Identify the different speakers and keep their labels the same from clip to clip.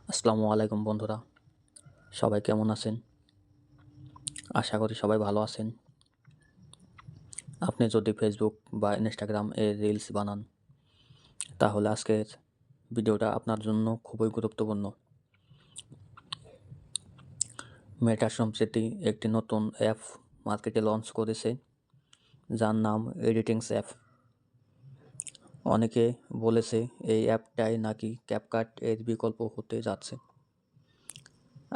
Speaker 1: আসসালামু আলাইকুম বন্ধুরা, সবাই কেমন আছেন? আশা করি সবাই ভালো আছেন। আপনি যদি ফেসবুক বা ইনস্টাগ্রাম এ রিলস বানান, তাহলে আজকের ভিডিওটা আপনার জন্য খুবই গুরুত্বপূর্ণ। মেটা সম্প্রতি একটি নতুন অ্যাপ মার্কেটে লঞ্চ করেছে, যার নাম এডিটিংস অ্যাপ। অনেকে বলেছে এই অ্যাপটাই নাকি ক্যাপকাট এর বিকল্প হতে যাচ্ছে।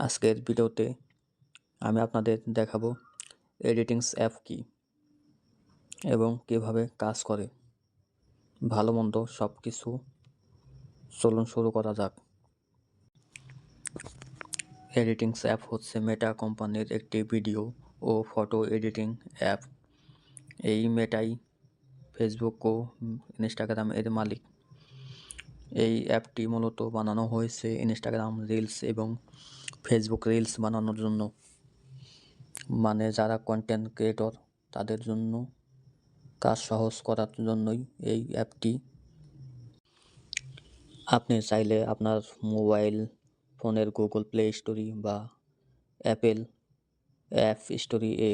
Speaker 1: আজকের ভিডিওতে আমি আপনাদের দেখাবো এডিটিংস অ্যাপ কী এবং কীভাবে কাজ করে। ভালো মন্দ সব কিছু চলুন শুরু করা যাক। এডিটিংস অ্যাপ হচ্ছে মেটা কোম্পানির একটি ভিডিও ও ফটো এডিটিং অ্যাপ। এই মেটাই ফেসবুক ও ইনস্টাগ্রাম এর মালিক। এই অ্যাপটি মূলত বানানো হয়েছে ইনস্টাগ্রাম রিলস এবং ফেসবুক রিলস বানানোর জন্য, মানে যারা কন্টেন্ট ক্রিয়েটর তাদের জন্য কাজ সহজ করার জন্যই এই অ্যাপটি। আপনি চাইলে আপনার মোবাইল ফোনের গুগল প্লে স্টোরি বা অ্যাপেল অ্যাপ স্টোরি এ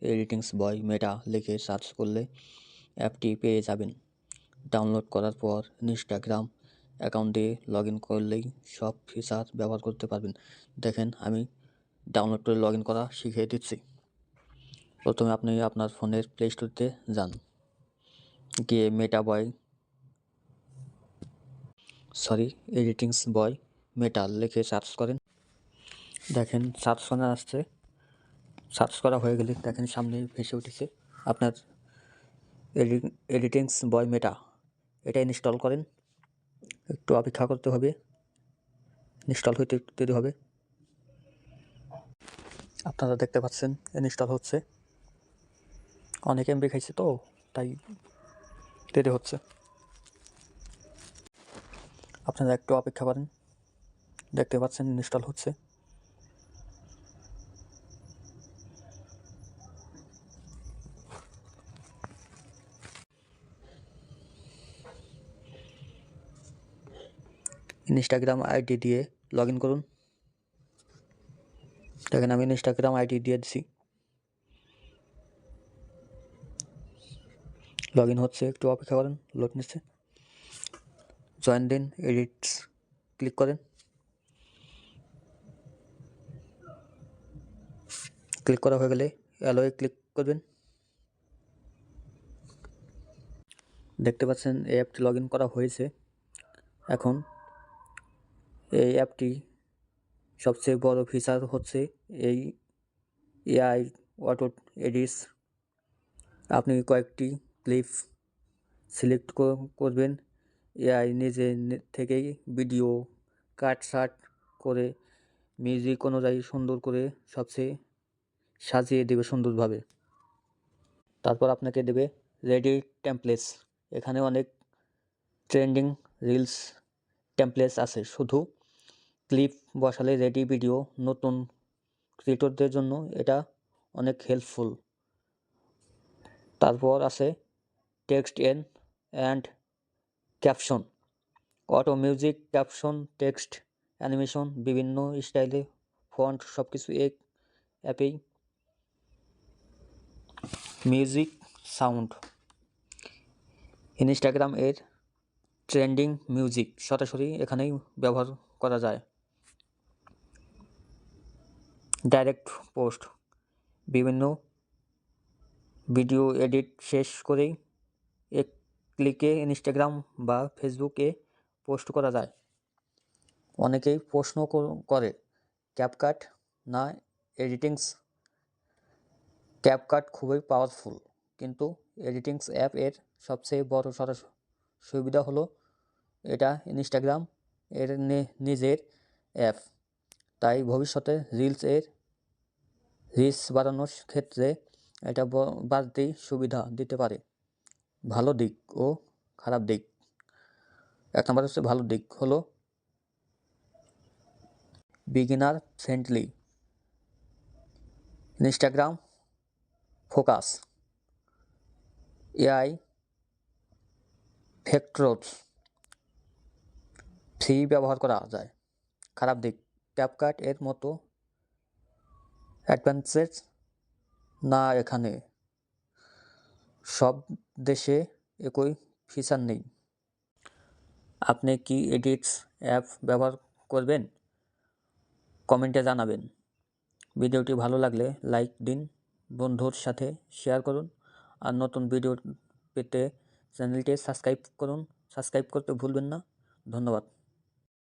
Speaker 1: এডিটিংস বয় মেটা লিখে সার্চ করলে অ্যাপটি পেয়ে যাবেন। ডাউনলোড করার পর ইনস্টাগ্রাম অ্যাকাউন্ট দিয়ে লগ ইন করলেই সব ফিচার ব্যবহার করতে পারবেন। দেখেন, আমি ডাউনলোড করে লগ ইন করা শিখিয়ে দিচ্ছি। প্রথমে আপনি আপনার ফোনের প্লে স্টোরিতে যান, গিয়ে এডিটিংস বয় মেটা লিখে সার্চ করেন। দেখেন সার্চ করা আসছে। সার্চ করা হয়ে গেলে দেখেন সামনে ভেসে উঠেছে আপনার এডিটিংস বয় মেটা। এটা ইনস্টল করেন, একটু অপেক্ষা করতে হবে, ইনস্টল হইতে একটু দেরি হবে। আপনারা দেখতে পাচ্ছেন ইনস্টল হচ্ছে। অনেক এমবি খাইছে তো তাই দেরি হচ্ছে। আপনারা একটু অপেক্ষা করেন, দেখতে পাচ্ছেন ইনস্টল হচ্ছে। ইনস্টাগ্রাম আইডি দিয়ে লগ ইন করুন। দেখেন আমি ইনস্টাগ্রাম আইডি দিয়ে দিছি, লগ ইন হচ্ছে, একটু অপেক্ষা করেন, লোড নিচ্ছে। জয়েন দিন, এডিটস ক্লিক করেন। ক্লিক করা হয়ে গেলে অ্যালোয়ে ক্লিক করবেন। দেখতে পাচ্ছেন এই অ্যাপটি লগ ইন করা হয়েছে। এখন এই অ্যাপটি সবচেয়ে বড় ফিচার হচ্ছে এই এআই অটো এডিটস। আপনি কয়েকটি ক্লিপ সিলেক্ট করবেন, এআই নিজে থেকেই ভিডিও কাট করে মিউজিক অনুযায়ী সুন্দর করে সবচেয়ে সাজিয়ে দেবে সুন্দরভাবে। তারপর আপনাকে দেবে রেডি টেমপ্লেটস। এখানে অনেক ট্রেন্ডিং রিলস টেমপ্লেটস আছে। শুধু ক্লিপ বসালে রেডি ভিডিও। নতুন ক্রিয়েটরদের জন্য এটা অনেক হেল্পফুল। তারপর আছে text and caption, auto music, caption, text, animation, বিভিন্ন স্টাইলে ফন্ট সব কিছু এক অ্যাপেই। মিউজিক, সাউন্ড, ইনস্টাগ্রাম এর ট্রেন্ডিং মিউজিক সরাসরি এখানেই ব্যবহার করা যায়। ডাইরেক্ট পোস্ট, বিভিন্ন ভিডিও এডিট শেষ করেই এক ক্লিকে ইনস্টাগ্রাম বা ফেসবুকে পোস্ট করা যায়। অনেকেই প্রশ্ন করে ক্যাপকাট না এডিটিংস। ক্যাপকাট খুবই পাওয়ারফুল, কিন্তু এডিটিংস অ্যাপ এর সবচেয়ে বড় সুবিধা হলো এটা ইনস্টাগ্রাম এর নিজের অ্যাপ। তাই ভবিষ্যতে রিচ বাড়ানোর ক্ষেত্রে এটা বাড়তি সুবিধা দিতে পারে। ভালো দিক ও খারাপ দিক। এক নম্বর হচ্ছে ভালো দিক হলো beginner friendly, Instagram focus, AI factors free ব্যবহার করা যায়। খারাপ দিক, ক্যাপকাট এর মতো অ্যাডভান্সেস না এখানে সব দেশে একই ফিচার নেই। আপনি কি এডিটস অ্যাপ ব্যবহার করবেন? কমেন্টে জানাবেন। ভিডিওটি ভালো লাগলে লাইক দিন, বন্ধুর সাথে শেয়ার করুন, আর নতুন ভিডিও পেতে চ্যানেলটি সাবস্ক্রাইব করতে ভুলবেন না। ধন্যবাদ।